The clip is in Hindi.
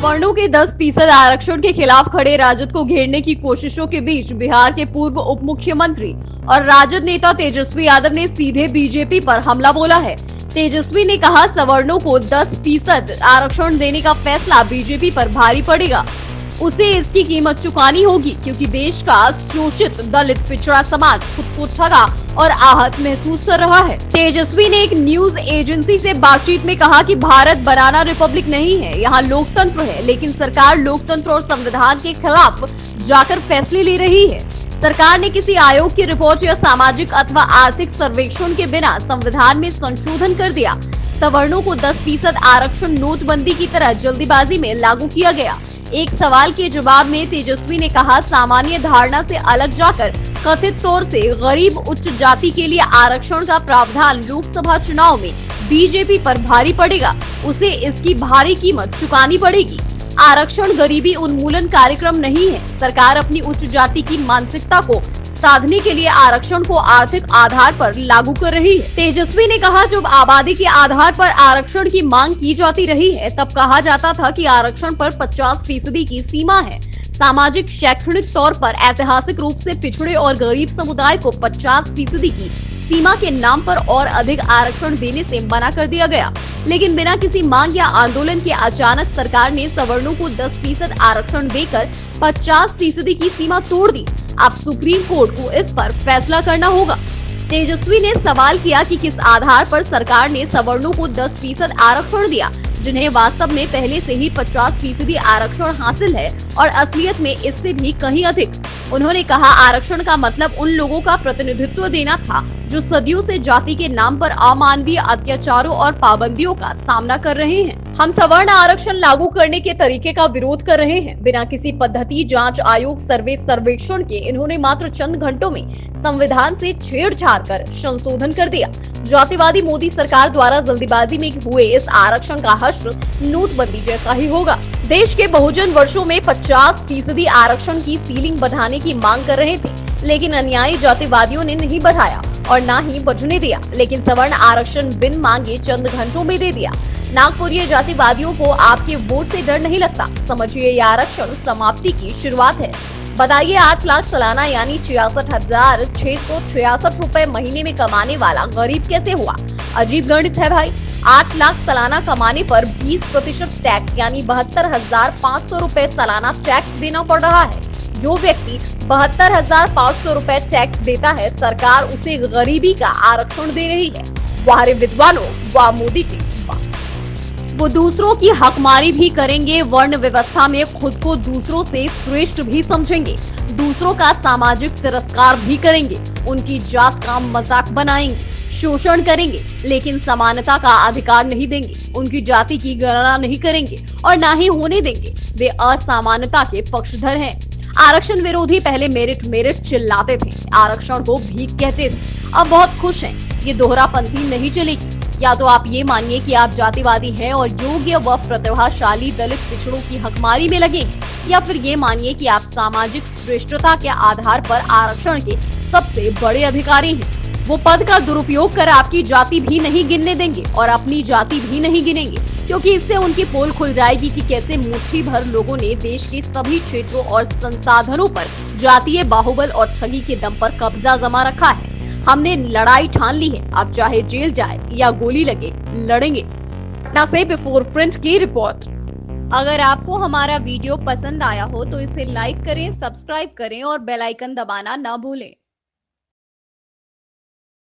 सवर्णों के 10% आरक्षण के खिलाफ खड़े राजद को घेरने की कोशिशों के बीच बिहार के पूर्व उप मुख्यमंत्री और राजद नेता तेजस्वी यादव ने सीधे बीजेपी पर हमला बोला है। तेजस्वी ने कहा, सवर्णों को 10% आरक्षण देने का फैसला बीजेपी पर भारी पड़ेगा। उसे इसकी कीमत चुकानी होगी, क्योंकि देश का शोषित दलित पिछड़ा समाज खुद को ठगा और आहत महसूस कर रहा है। तेजस्वी ने एक न्यूज एजेंसी से बातचीत में कहा कि भारत बनाना रिपब्लिक नहीं है, यहाँ लोकतंत्र है, लेकिन सरकार लोकतंत्र और संविधान के खिलाफ जाकर फैसले ले रही है। सरकार ने किसी आयोग की रिपोर्ट या सामाजिक अथवा आर्थिक सर्वेक्षण के बिना संविधान में संशोधन कर दिया। सवर्णों को 10% आरक्षण नोटबंदी की तरह जल्दीबाजी में लागू किया गया। एक सवाल के जवाब में तेजस्वी ने कहा, सामान्य धारणा से अलग जाकर कथित तौर से गरीब उच्च जाति के लिए आरक्षण का प्रावधान लोकसभा चुनाव में बीजेपी पर भारी पड़ेगा। उसे इसकी भारी कीमत चुकानी पड़ेगी। आरक्षण गरीबी उन्मूलन कार्यक्रम नहीं है। सरकार अपनी उच्च जाति की मानसिकता को साधने के लिए आरक्षण को आर्थिक आधार पर लागू कर रही है। तेजस्वी ने कहा, जब आबादी के आधार पर आरक्षण की मांग की जाती रही है, तब कहा जाता था कि आरक्षण पर 50% की सीमा है। सामाजिक शैक्षणिक तौर पर ऐतिहासिक रूप से पिछड़े और गरीब समुदाय को 50% की सीमा के नाम पर और अधिक आरक्षण देने से मना कर दिया गया। लेकिन बिना किसी मांग या आंदोलन के अचानक सरकार ने सवर्णों को 10% आरक्षण देकर 50% की सीमा तोड़ दी। अब सुप्रीम कोर्ट को इस पर फैसला करना होगा। तेजस्वी ने सवाल किया कि किस आधार पर सरकार ने सवर्णों को 10% आरक्षण दिया, जिन्हें वास्तव में पहले से ही 50% आरक्षण हासिल है और असलियत में इससे भी कहीं अधिक। उन्होंने कहा, आरक्षण का मतलब उन लोगों का प्रतिनिधित्व देना था जो सदियों से जाति के नाम पर अमानवीय अत्याचारों और पाबंदियों का सामना कर रहे हैं। हम सवर्ण आरक्षण लागू करने के तरीके का विरोध कर रहे हैं। बिना किसी पद्धति, जांच आयोग, सर्वेक्षण के इन्होंने मात्र चंद घंटों में संविधान से छेड़छाड़ कर संशोधन कर दिया। जातिवादी मोदी सरकार द्वारा जल्दीबाजी में हुए इस आरक्षण का हश्र नोटबंदी जैसा ही होगा। देश के बहुजन वर्षों में 50% आरक्षण की सीलिंग बढ़ाने की मांग कर रहे थे, लेकिन अन्यायी जातिवादियों ने नहीं बढ़ाया और न ही बढ़ने दिया। लेकिन सवर्ण आरक्षण बिन मांगे चंद घंटों में दे दिया। नागपुरीय जातिवादियों को आपके वोट से डर नहीं लगता। समझिए, ये आरक्षण समाप्ति की शुरुआत है। बताइए, 8 लाख सालाना यानी 66,666 रुपए महीने में कमाने वाला गरीब कैसे हुआ? अजीब गणित है भाई। 8 लाख सालाना कमाने पर 20% टैक्स यानी 72,500 रुपए सालाना टैक्स देना पड़ रहा है। जो व्यक्ति 72,500 रुपए टैक्स देता है, सरकार उसे गरीबी का आरक्षण दे रही है। वाह रे विद्वानों, वाह मोदी जी, वाह। वो दूसरों की हकमारी भी करेंगे, वर्ण व्यवस्था में खुद को दूसरों से श्रेष्ठ भी समझेंगे, दूसरों का सामाजिक तिरस्कार भी करेंगे, उनकी जात का मजाक बनाएंगे, शोषण करेंगे, लेकिन समानता का अधिकार नहीं देंगे, उनकी जाति की गणना नहीं करेंगे और न ही होने देंगे। वे असमानता के पक्षधर हैं। आरक्षण विरोधी पहले मेरिट मेरिट चिल्लाते थे, आरक्षण को भीख कहते थे। अब बहुत खुश हैं। ये दोहरापंथी नहीं चलेगी। या तो आप ये मानिए कि आप जातिवादी हैं और योग्य व प्रतिभाशाली दलित पिछड़ों की हकमारी में लगे, या फिर ये मानिए कि आप सामाजिक श्रेष्ठता के आधार पर आरक्षण के सबसे बड़े अधिकारी हैं। वो पद का दुरुपयोग कर आपकी जाति भी नहीं गिनने देंगे और अपनी जाति भी नहीं गिनेंगे, क्योंकि इससे उनकी पोल खुल जाएगी कि कैसे मुट्ठी भर लोगों ने देश के सभी क्षेत्रों और संसाधनों पर जातीय बाहुबल और ठगी के दम पर कब्जा जमा रखा है। हमने लड़ाई ठान ली है, अब चाहे जेल जाए या गोली लगे, लड़ेंगे। पटना से बिफोर प्रिंट की रिपोर्ट। अगर आपको हमारा वीडियो पसंद आया हो तो इसे लाइक करें, सब्सक्राइब करें और बेल आइकन दबाना न भूलें।